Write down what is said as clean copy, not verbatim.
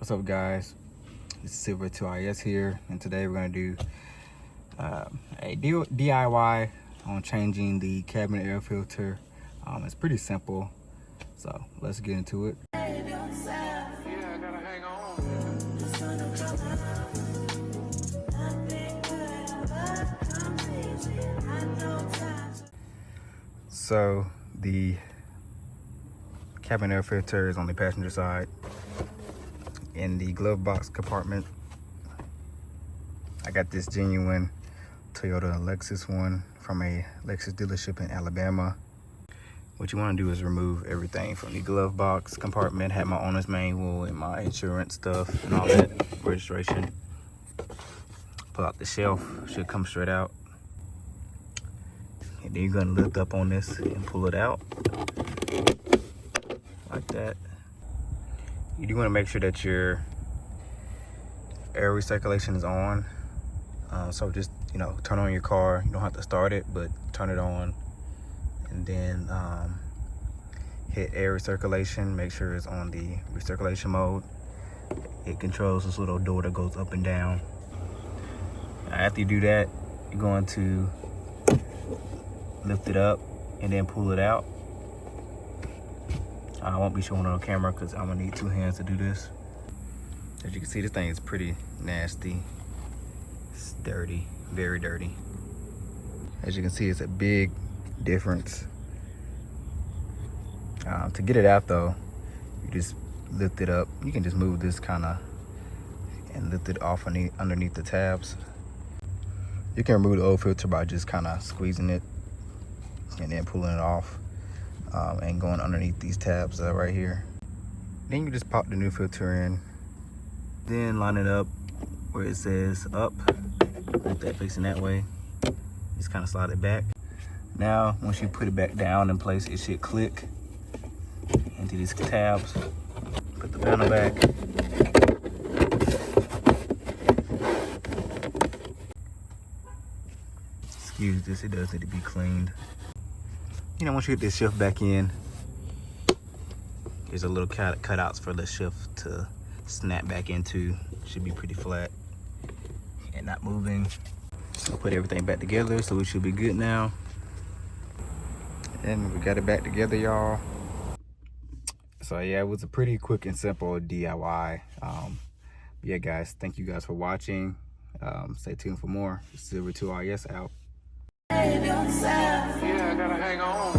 What's up, guys? It's Silver 2IS here, and today we're going to do a DIY on changing the cabin air filter. It's pretty simple, so let's get into it. So the cabin air filter is on the passenger side. In the glove box compartment, I got this genuine Toyota Lexus one from a Lexus dealership in Alabama. What you want to do is remove everything from the glove box compartment. Have my owner's manual and my insurance stuff and all that, registration. Pull out the shelf, should come straight out. And then you're going to lift up on this and pull it out like that. You do want to make sure that your air recirculation is on. So just, turn on your car. You don't have to start it, but turn it on. And then hit air recirculation. Make sure it's on the recirculation mode. It controls this little door that goes up and down. After you do that, you're going to lift it up and then pull it out. I won't be showing it on camera because I'm gonna need two hands to do this. As you can see, this thing is pretty nasty. It's dirty, very dirty. As you can see, it's a big difference. To get it out though, you just lift it up. You can just move this and lift it off underneath the tabs. You can remove the old filter by just squeezing it and then pulling it off. And going underneath these tabs right here. Then you just pop the new filter in. Then line it up where it says up. Put that facing that way. Just slide it back. Now, once you put it back down in place, it should click into these tabs. Put the panel back. Excuse this, it does need to be cleaned. Once you get this shift back in, there's a little cutouts for the shift to snap back into. Should be pretty flat and not moving. So put everything back together, so we should be good now. And we got it back together, y'all. So yeah, it was a pretty quick and simple DIY. Yeah, guys, thank you guys for watching. Stay tuned for more. Silver 2IS out. Yeah, I gotta hang on.